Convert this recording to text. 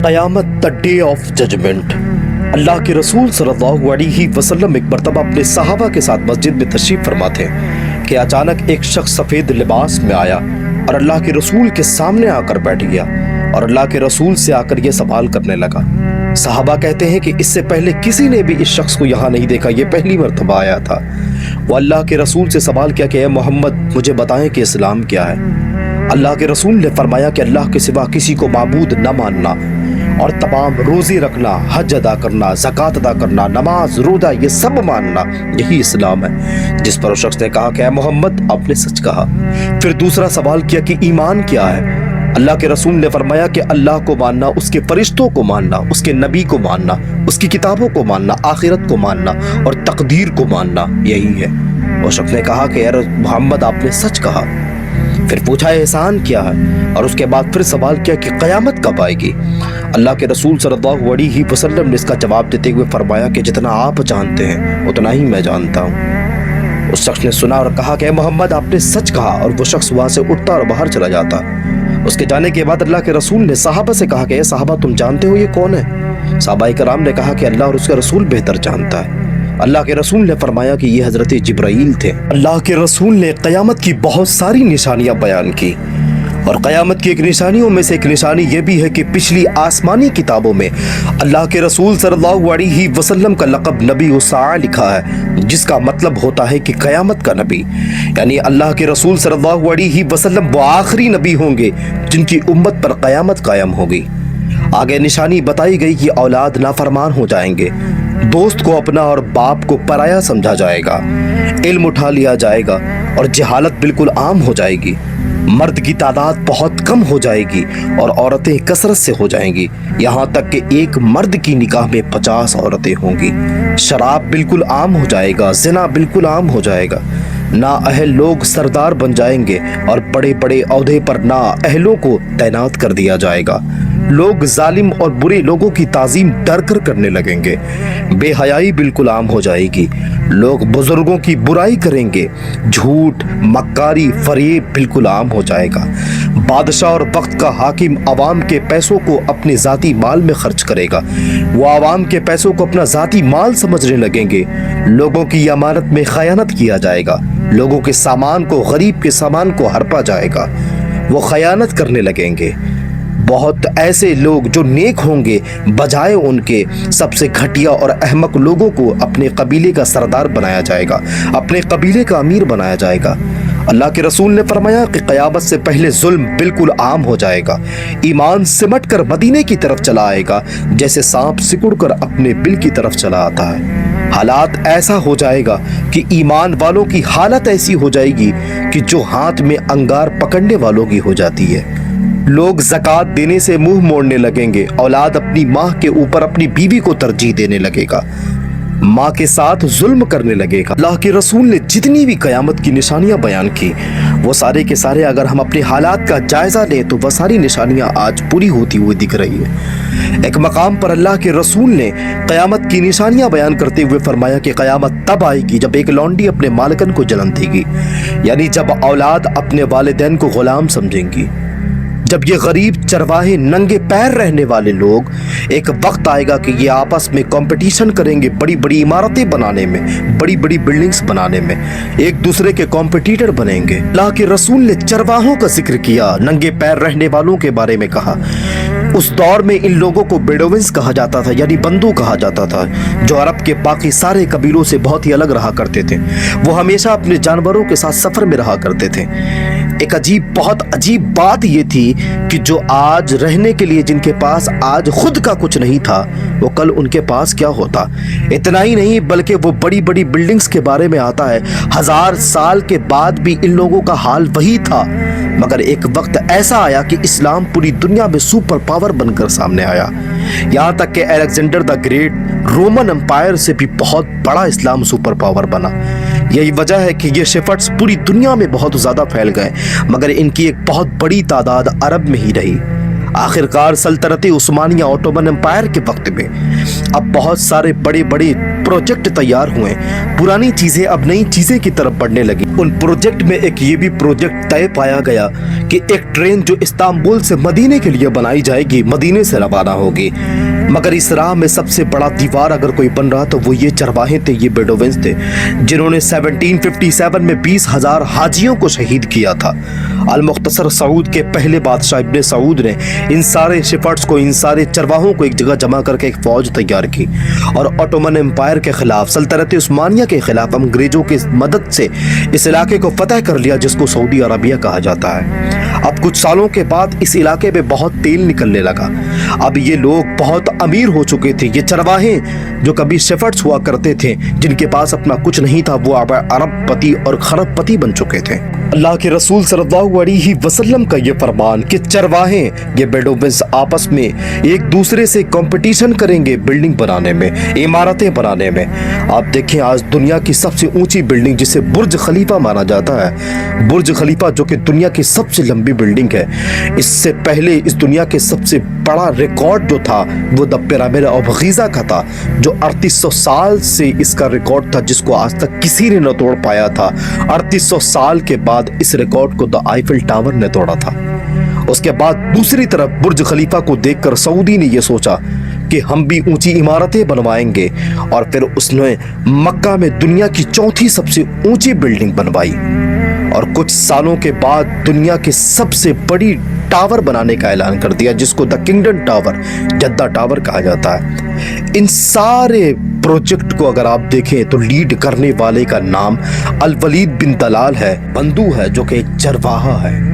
क़यामत the day of judgement. अल्लाह के रसूल सल्लल्लाहु अलैहि वसल्लम एक मरतबा अपने सहाबा के साथ मस्जिद में तशरीफ फरमा थे कि अचानक एक शख्स सफ़ेद लिबास में आया और अल्लाह के रसूल के सामने आकर बैठ गया और अल्लाह के रसूल से आकर यह सवाल करने लगा। सहाबा कहते हैं कि इससे पहले किसी ने भी इस शख्स को यहाँ नहीं देखा, ये पहली मरतबा आया था। वो अल्लाह के रसूल से सवाल किया कि ए मोहम्मद, मुझे बताएं कि इस्लाम क्या है। अल्लाह के रसूल ने फरमाया कि अल्लाह के सिवा किसी को माबूद न मानना और तमाम रोज़े रखना, हज अदा करना, ज़कात अदा करना, नमाज रोज़ा ये सब मानना, यही इस्लाम है। जिस पर उस शख्स ने कहा कि मोहम्मद, आपने सच कहा। फिर दूसरा सवाल किया कि ईमान क्या है। अल्लाह के रसूल ने फरमाया कि अल्लाह को मानना, उसके फरिश्तों को मानना, उसके नबी को मानना, उसकी किताबों को मानना, आखिरत को मानना और तकदीर को मानना, यही है। उस शख्स ने कहा कि यार मोहम्मद, आपने सच कहा। फिर पूछा एहसान क्या है और उसके बाद फिर सवाल किया कि क़यामत कब आएगी। अल्लाह के रसूल सल्लल्लाहु अलैहि वसल्लम ने इसका जवाब देते हुए फरमाया कि जितना आप जानते हैं उतना ही मैं जानता हूँ। उस शख्स ने सुना और कहा कि मोहम्मद, आपने सच कहा, और वो शख्स वहाँ से उठता और बाहर चला जाता। उसके जाने के बाद अल्लाह के रसूल ने सहाबा से कहा कि सहाबा, तुम जानते हो ये कौन है। सहाबाए कराम ने कहा कि अल्लाह और उसका रसूल बेहतर जानता है। अल्लाह के रसूल ने फरमाया कि ये हज़रत जिब्राईल थे। अल्लाह के रसूल ने क़यामत की बहुत सारी निशानियां बयान की और क़यामत की एक निशानियों में से एक निशानी ये भी है कि पिछली आसमानी किताबों में अल्लाह के रसूल सल्लल्लाहु अलैहि वसल्लम का लक़ब नबी उस्सा लिखा है, जिसका मतलब होता है कि क़यामत का नबी। यानी अल्लाह के रसूल सल्लल्लाहु अलैहि वसल्लम वो आखिरी नबी होंगे जिनकी उम्मत पर क़यामत कायम होगी। आगे निशानी बताई गई कि औलाद नाफरमान हो जाएंगे, दोस्त को अपना और बाप को पराया समझा जाएगा, इल्म उठा लिया जाएगा और जहालत बिल्कुल आम हो जाएगी। मर्द की तादाद बहुत कम हो जाएगी और औरतें कसरत से हो जाएंगी, यहाँ तक कि एक मर्द की निकाह में 50 औरतें होंगी। शराब बिल्कुल आम हो जाएगा, ज़िना बिल्कुल आम हो जाएगा। ना अहल लोग सरदार बन जाएंगे और बड़े बड़े ओहदे पर ना अहलों को तैनात कर दिया जाएगा। लोग जालिम और बुरे लोगों की ताजीम डर कर करने लगेंगे। बेहयाई बिल्कुल आम हो जाएगी। लोग बुजुर्गों की बुराई करेंगे। झूठ, मक्कारी, फरेब बिल्कुल आम हो जाएगा। बादशाह और वक्त का हाकिम अवाम के पैसों को अपने जाती माल में खर्च करेगा। वो अवाम के पैसों को अपना जाती माल समझने लगेंगे। लोगों की अमानत में खयानत किया जाएगा। लोगों के सामान को, गरीब के सामान को हड़पा जाएगा। वो खयानत करने लगेंगे। बहुत ऐसे लोग जो नेक होंगे, बजाय उनके सबसे घटिया और अहमक लोगों को अपने कबीले का सरदार बनाया जाएगा, अपने कबीले का अमीर बनाया जाएगा। अल्लाह के रसूल ने फरमाया कि क़यामत से पहले जुल्म बिल्कुल आम हो जाएगा। ईमान सिमट कर मदीने की तरफ चला आएगा जैसे सांप सिकुड़ कर अपने बिल की तरफ चला आता है। हालात ऐसा हो जाएगा कि ईमान वालों की हालत ऐसी हो जाएगी कि जो हाथ में अंगार पकड़ने वालों की हो जाती है। लोग ज़कात देने से मुंह मोड़ने लगेंगे। औलाद अपनी माँ के ऊपर अपनी बीवी को तरजीह देने लगेगा, माँ के साथ जुल्म करने लगेगा। अल्लाह के रसूल ने जितनी भी क़यामत की निशानियां बयान की, वो सारे के सारे अगर हम अपने हालात का जायजा लें तो वह सारी निशानियां आज पूरी होती हुई दिख रही है। एक मकाम पर अल्लाह के रसूल ने क़यामत की निशानियां बयान करते हुए फरमाया कि क़यामत तब आएगी जब एक लौंडी अपने मालिकन को जलन देगी, यानी जब औलाद अपने वालिदैन को गुलाम समझेंगी। जब ये गरीब चरवाहे नंगे पैर रहने वाले लोग, एक वक्त आएगा कि ये आपस में कंपटीशन करेंगे बड़ी बड़ी इमारतें बनाने में, बड़ी बड़ी बिल्डिंग्स बनाने में, एक दूसरे के कॉम्पिटिटर बनेंगे। अल्लाह के रसूल ने चरवाहों का जिक्र किया, नंगे पैर रहने वालों के बारे में कहा। उस दौर में इन लोगों को बेडोविन्स कहा जाता था, यानी बंदू कहा जाता था, जो अरब के बाकी सारे कबीलों से बहुत ही अलग रहा करते थे। वो हमेशा अपने जानवरों के साथ सफर में रहा करते थे। एक बहुत अजीब बात ये थी कि जो आज रहने के लिए जिनके पास आज खुद का कुछ नहीं था, वो कल उनके पास क्या होता। इतना ही नहीं बल्कि वो बड़ी बड़ी बिल्डिंग्स के बारे में आता है, 1000 साल के बाद भी इन लोगों का हाल वही था। मगर एक वक्त ऐसा आया कि इस्लाम पूरी दुनिया में सुपर पावर बनकर सामने आया। यहाँ तक कि Alexander the great Roman empire से भी बहुत बड़ा इस्लाम सुपर पावर बना। यही वजह है कि ये शेफर्ड्स पूरी दुनिया में बहुत ज़्यादा फैल गए, मगर इनकी एक बहुत बड़ी तादाद अरब में ही रही। आखिरकार सल्तनत उस्मानिया ऑटोमन एम्पायर के वक्त में अब बहुत सारे बड़े बड़े प्रोजेक्ट तैयार हुए, पुरानी चीजें अब नई चीजें की तरफ बढ़ने लगी। उन प्रोजेक्ट में एक ये भी प्रोजेक्ट तय पाया गया कि एक ट्रेन जो इस्तांबुल से मदीने के लिए बनाई जाएगी, मदीने से रवाना होगी। मगर इस राह में सबसे बड़ा दीवार अगर कोई बन रहा तो वो ये चरवाहे थे, ये बेडोवेंस थे, जिन्होंने 1757 में 20,000 हाजियों को शहीद किया था। अल मुख्तसर सऊद के पहले बादशाह इब्ने सऊद ने इन सारे शेफर्ड्स को, इन सारे चरवाहों को एक जगह जमा करके एक फौज तैयार की और ऑटोमन एम्पायर के खिलाफ, सल्तनत उस्मानिया के खिलाफ अंग्रेजों की मदद से इस इलाके को फतह कर लिया, जिसको सऊदी अरबिया कहा जाता है। अब कुछ सालों के बाद इस इलाके में बहुत तेल निकलने लगा। अब ये लोग बहुत अमीर हो चुके थे। ये चरवाहे जो कभी शेफर्ड्स हुआ करते थे, जिनके पास अपना कुछ नहीं था, वो अब अरबपति और खरबपति बन चुके थे। अल्लाह के रसूल सल्लल्लाहु अलैहि वसल्लम का ये फरमान कि चरवाहे, ये बेडोवेंस आपस में एक दूसरे से कंपटीशन करेंगे बिल्डिंग बनाने में, इमारतें बनाने में। आप देखें आज दुनिया की सबसे ऊंची बिल्डिंग जिसे बुर्ज खलीफा माना जाता है, बुर्ज खलीफा जो कि दुनिया की सबसे लंबी बिल्डिंग है, इससे पहले इस दुनिया के सबसे बड़ा रिकॉर्ड जो था वो द पिरामिड ऑफ गीज़ा का था, जो 3800 साल से इसका रिकॉर्ड था, जिसको आज तक किसी ने न तोड़ पाया था। 3800 साल के बाद इस रिकॉर्ड को द आईफिल टावर ने तोड़ा था। उसके बाद दूसरी तरफ बुर्ज खलीफा को देखकर सऊदी ने यह सोचा कि हम भी ऊंची इमारतें बनवाएंगे, और फिर उसने मक्का में दुनिया की चौथी सबसे ऊंची बिल्डिंग बनवाई और कुछ सालों के बाद दुनिया की सबसे बड़ी टावर बनाने का ऐलान कर दिया, जिसको the kingdom tower, Jeddah tower कहा जाता है। इन सारे प्रोजेक्ट को अगर आप देखें तो लीड करने वाले का नाम अल वलीद बिन दलाल है, बंदू है, जो कि एक चरवाहा है।